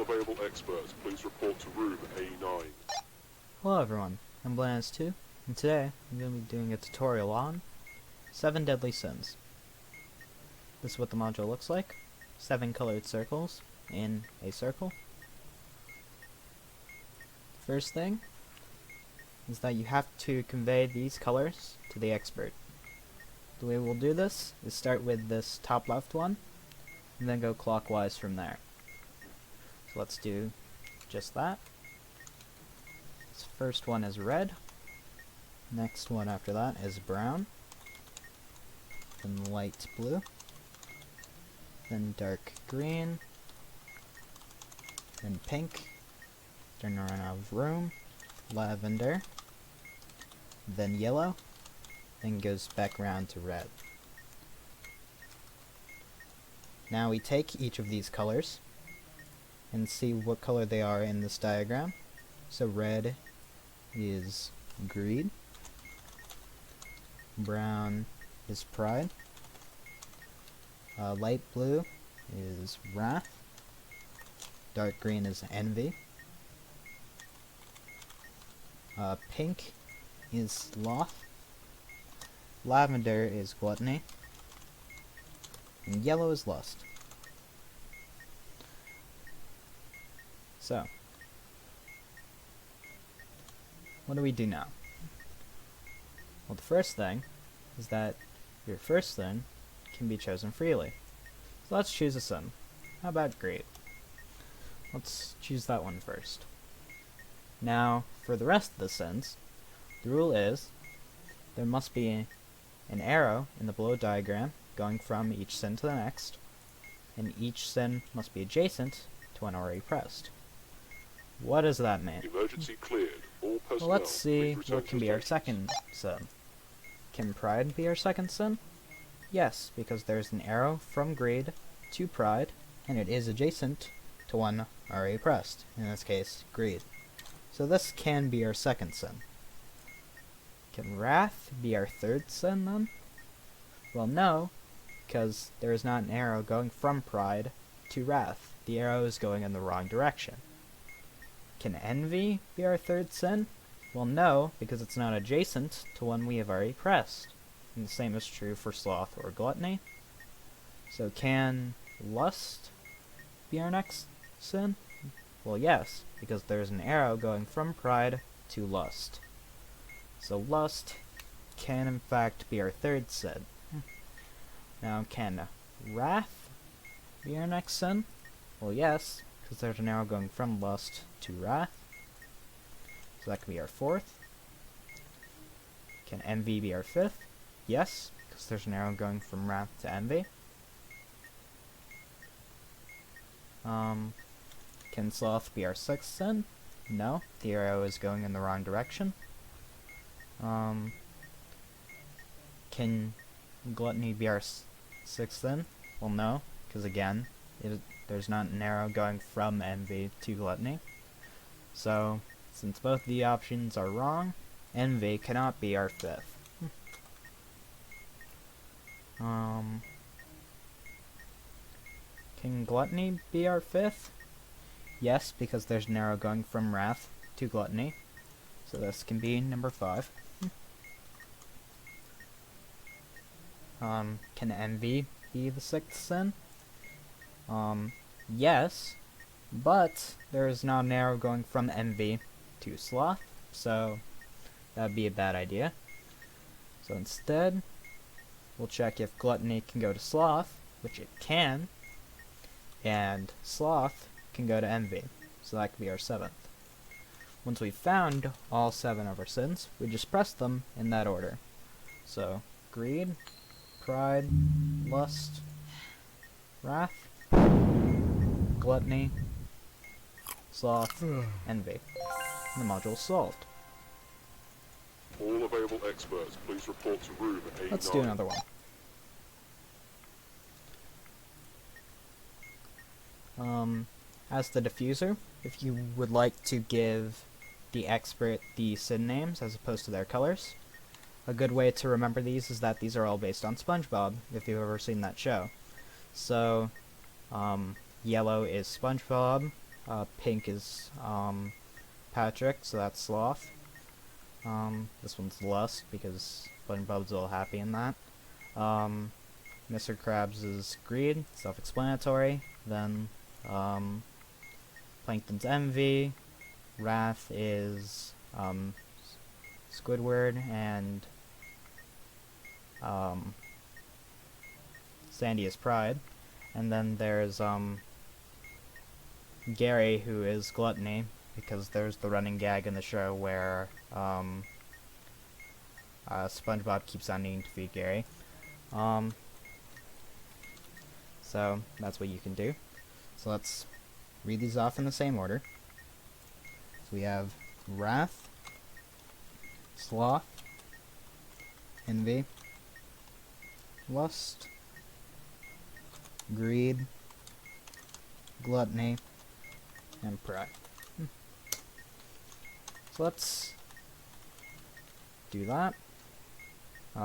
available experts, please report to room A9. Hello everyone, I'm Blandis2, and today I'm going to be doing a tutorial on 7 deadly sins. This is what the module looks like. 7 colored circles in a circle. First thing is that you have to convey these colors to the expert. The way we'll do this is start with this top left one, and then go clockwise from there. So let's do just that. This first one is red. Next one after that is brown. Then light blue. Then dark green. Then pink. Turn around out of room. Lavender. Then yellow. Then goes back around to red. Now we take each of these colors and see what color they are in this diagram. So red is greed, brown is pride, light blue is wrath, dark green is envy, pink is sloth, lavender is gluttony, and yellow is lust. So, what do we do now? Well, the first thing is that your first sin can be chosen freely. So let's choose a sin. How about greed? Let's choose that one first. Now, for the rest of the sins, the rule is there must be an arrow in the below diagram going from each sin to the next, and each sin must be adjacent to one already pressed. What does that mean? Emergency cleared. All personnel, Well, let's see please return what can to be our stations. second sin. Can pride be our second sin? Yes, because there's an arrow from greed to pride, and it is adjacent to one already pressed, in this case, greed. So this can be our second sin. Can wrath be our third sin then? Well, no, because there is not an arrow going from pride to wrath. The arrow is going in the wrong direction. Can envy be our third sin? Well, no, because it's not adjacent to one we have already pressed. And the same is true for sloth or gluttony. So can lust be our next sin? Well, yes, because there's an arrow going from pride to lust. So lust can in fact be our third sin. Now, can wrath be our next sin? Well, yes, because there's an arrow going from lust to wrath. So that can be our fourth. Can envy be our fifth? Yes, because there's an arrow going from wrath to envy. Can sloth be our sixth sin? No, the arrow is going in the wrong direction. Can gluttony be our sixth sin? Well, no, because again, there's not an arrow going from envy to gluttony. So, since both the options are wrong, envy cannot be our fifth. Can gluttony be our fifth? Yes, because there's an arrow going from wrath to gluttony. So this can be number 5. Can envy be the sixth sin? Yes, but there is now an arrow going from envy to sloth, so that'd be a bad idea. So instead, we'll check if gluttony can go to sloth, which it can, and sloth can go to envy, so that could be our 7th. Once we've found all 7 of our sins, we just press them in that order. So, greed, pride, lust, wrath, gluttony, sloth, envy. And the module is solved. All available experts, please report to room A9. Let's do another one. As the diffuser, if you would like to give the expert the sin names as opposed to their colors, a good way to remember these is that these are all based on Spongebob, if you've ever seen that show. So, yellow is Spongebob, Pink is Patrick, so that's sloth. This one's lust because Spongebob's all happy in that. Mr. Krabs is greed, self-explanatory. Then Plankton's envy. Wrath is Squidward, and Sandy is pride. And then there's Gary, who is gluttony, because there's the running gag in the show where SpongeBob keeps on needing to feed Gary. So that's what you can do. So let's read these off in the same order. So we have wrath, sloth, envy, lust, greed, gluttony, and pride. So let's do that.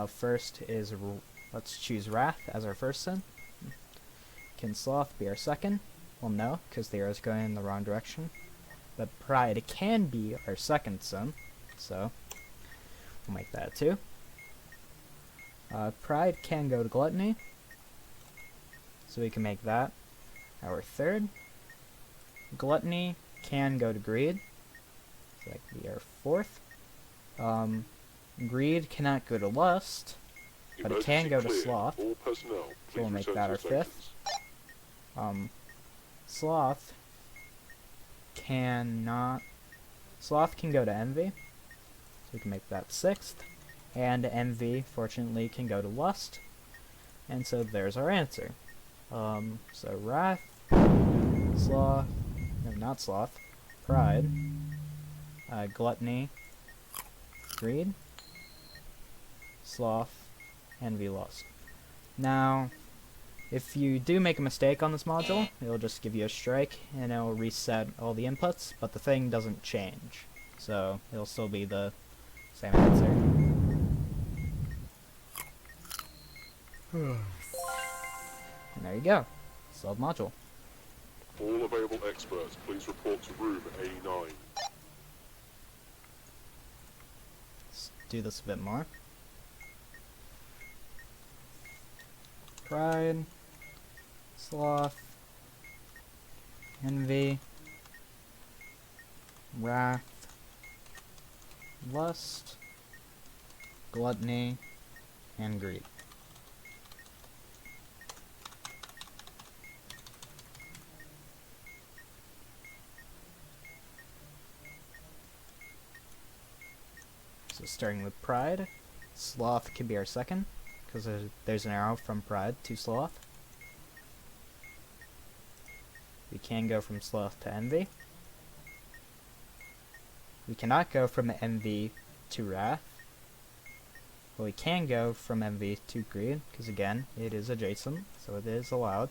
First is, let's choose wrath as our first sin. Can sloth be our second? Well, no, because the arrow's going in the wrong direction. But pride can be our second sin, so we'll make that 2. Pride can go to gluttony, so we can make that our third. Gluttony can go to greed, so that can be our fourth. Greed cannot go to lust, but it can go to sloth, All personnel, so we'll make return that to our your fifth. stations. Sloth cannot... Sloth can go to envy, so we can make that sixth. And envy, fortunately, can go to lust, and so there's our answer. So wrath, sloth, no, not sloth, pride, gluttony, greed, sloth, envy, lust. Now, if you do make a mistake on this module, it'll just give you a strike, and it'll reset all the inputs, but the thing doesn't change. So, it'll still be the same answer. And there you go. Solved module. All available experts, please report to room A9. Let's do this a bit more. Pride, sloth, envy, wrath, lust, gluttony, and greed. So starting with pride, sloth can be our second, because there's an arrow from pride to sloth. We can go from sloth to envy. We cannot go from envy to wrath. But we can go from envy to greed, because again, it is adjacent, so it is allowed.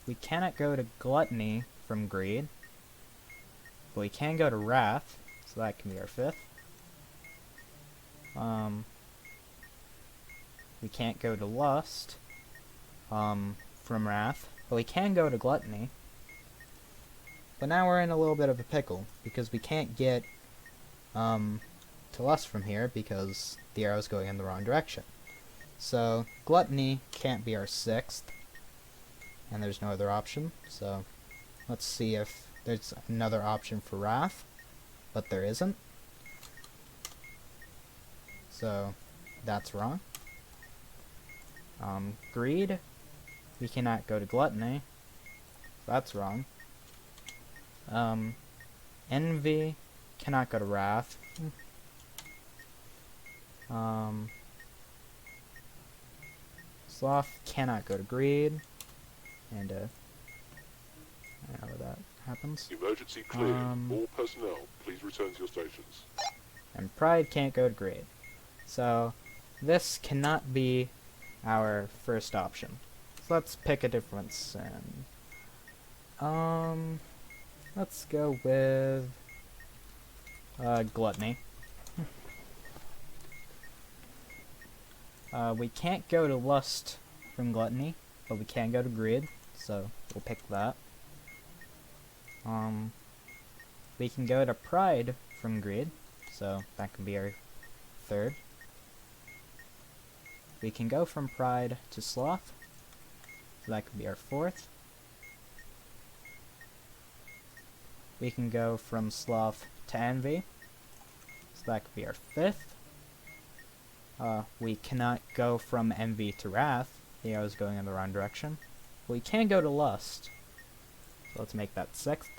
We cannot go to gluttony from greed. But we can go to wrath, so that can be our fifth. We can't go to lust from wrath, but we can go to gluttony. But now we're in a little bit of a pickle, because we can't get to lust from here, because the arrow's going in the wrong direction. So gluttony can't be our sixth, and there's no other option. So let's see if there's another option for wrath, but there isn't. So that's wrong. Greed, we cannot go to gluttony. That's wrong. Envy cannot go to wrath. Sloth cannot go to greed. And I don't know where that happens. Emergency cleared. All personnel, please return to your stations. And pride can't go to greed. So this cannot be our first option. So let's pick a different sin. Let's go with gluttony. We can't go to lust from gluttony, but we can go to greed, so we'll pick that. We can go to pride from greed, so that can be our third. We can go from pride to sloth, so that could be our fourth. We can go from sloth to envy, so that could be our fifth. We cannot go from envy to wrath. I was going in the wrong direction. We can go to lust, so let's make that sixth.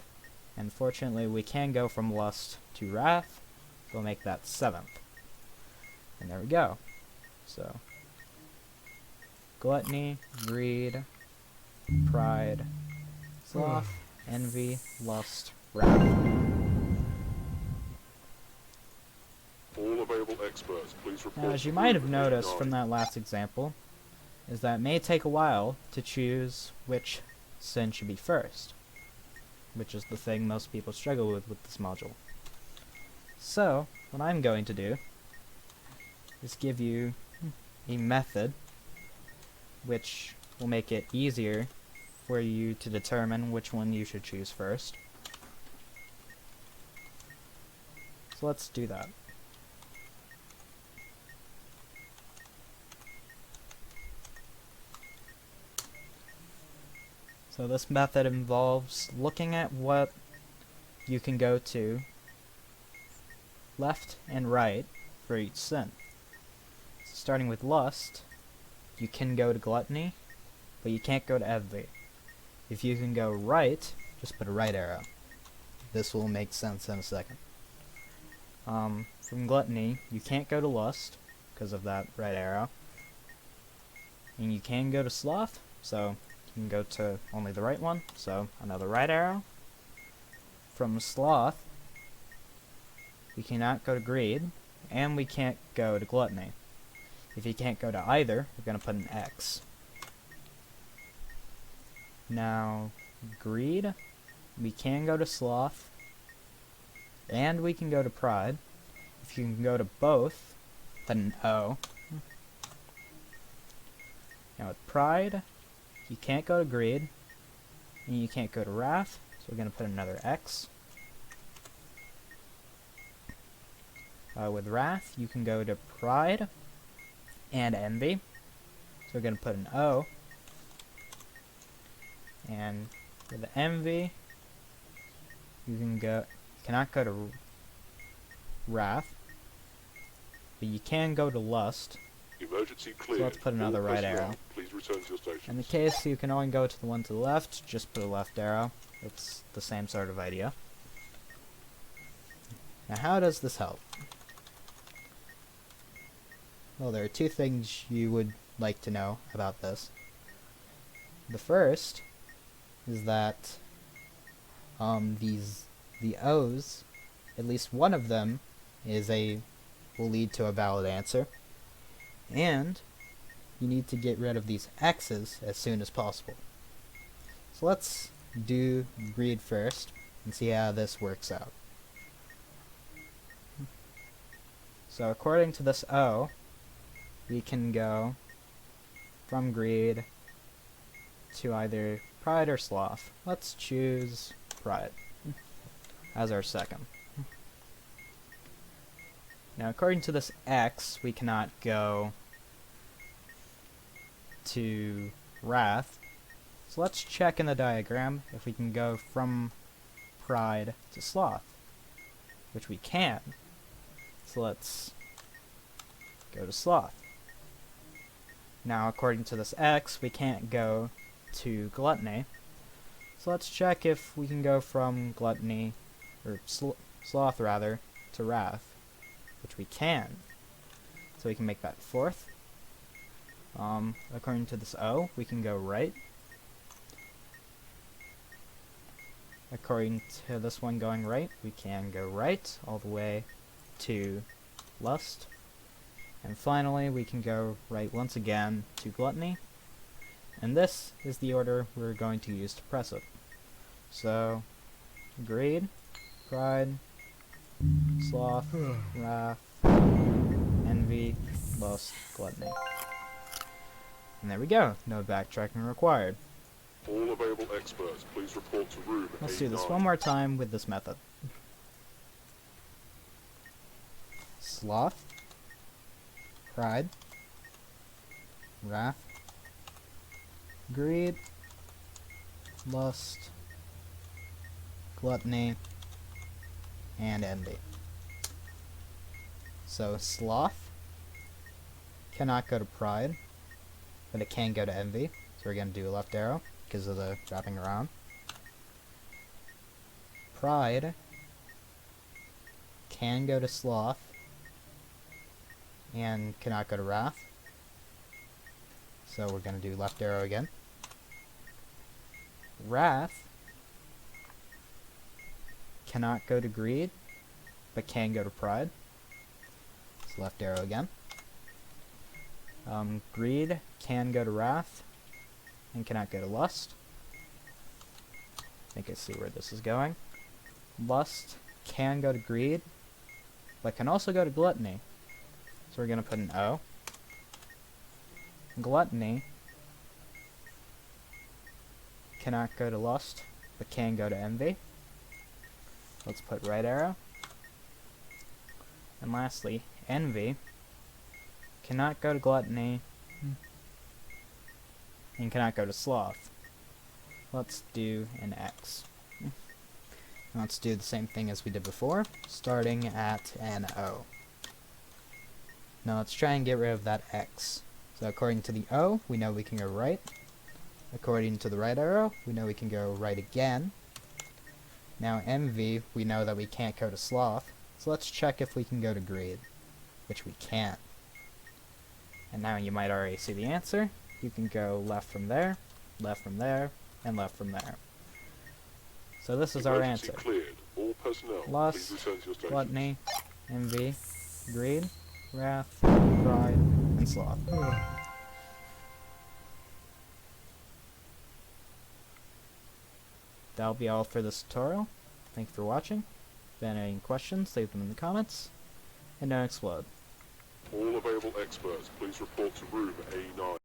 And fortunately, we can go from lust to wrath, so we'll make that seventh. And there we go. So, gluttony, greed, pride, sloth, envy, lust, wrath. All available experts, please report Now, as to you might have room noticed 89. from that last example, is that it may take a while to choose which sin should be first, which is the thing most people struggle with this module. So, what I'm going to do is give you a method which will make it easier for you to determine which one you should choose first. So let's do that. So this method involves looking at what you can go to left and right for each sin. So starting with lust, you can go to gluttony, but you can't go to envy. If you can go right, just put a right arrow. This will make sense in a second. From gluttony, you can't go to lust because of that right arrow. And you can go to sloth, so you can go to only the right one, so another right arrow. From sloth, we cannot go to greed, and we can't go to gluttony. If you can't go to either, we're going to put an X. Now, greed, we can go to sloth, and we can go to pride. If you can go to both, put an O. Now with pride, you can't go to greed, and you can't go to wrath, so we're going to put another X. With wrath, you can go to pride and envy, so we're going to put an O. And with the envy, you cannot go to wrath, but you can go to lust. Emergency cleared. So let's put another All right personnel, arrow. Please return to your stations. In the case you can only go to the one to the left, just put a left arrow. It's the same sort of idea. Now how does this help? Well, there are two things you would like to know about this. The first is that the O's, at least one of them will lead to a valid answer, and you need to get rid of these X's as soon as possible. So let's do greed first and see how this works out. So according to this O, we can go from greed to either pride or sloth. Let's choose pride as our second. Now according to this X, we cannot go to wrath. So let's check in the diagram if we can go from pride to sloth, which we can. So let's go to sloth. Now according to this X, we can't go to gluttony. So let's check if we can go from gluttony, or sloth rather, to wrath, which we can. So we can make that fourth. According to this O, we can go right. According to this one going right, we can go right all the way to lust. And finally, we can go right once again to gluttony. And this is the order we're going to use to press it. So, greed, pride, sloth, wrath, envy, lust, gluttony. And there we go, no backtracking required. All available experts, please report to room A9. Let's do this one more time with this method. Sloth, pride, wrath, greed, lust, gluttony, and envy. So sloth cannot go to pride, but it can go to envy. So we're going to do a left arrow because of the wrapping around. Pride can go to sloth and cannot go to wrath. So we're going to do left arrow again. Wrath cannot go to greed, but can go to pride. So left arrow again. Greed can go to wrath and cannot go to lust. I think I see where this is going. Lust can go to greed, but can also go to gluttony. So we're going to put an O. Gluttony cannot go to lust, but can go to envy. Let's put right arrow. And lastly, envy cannot go to gluttony and cannot go to sloth. Let's do an X. Let's do the same thing as we did before, starting at an O. Now let's try and get rid of that X. So according to the O, we know we can go right. According to the right arrow, we know we can go right again. Now envy, we know that we can't go to sloth. So let's check if we can go to greed, which we can't. And now you might already see the answer. You can go left from there, and left from there. So this is our Emergency answer. cleared. All personnel, Lust, please return to your stations. gluttony, envy, greed, wrath, pride, and sloth. That'll be all for this tutorial. Thank you for watching. If you have any questions, leave them in the comments. And don't explode. All available experts, please report to room A9.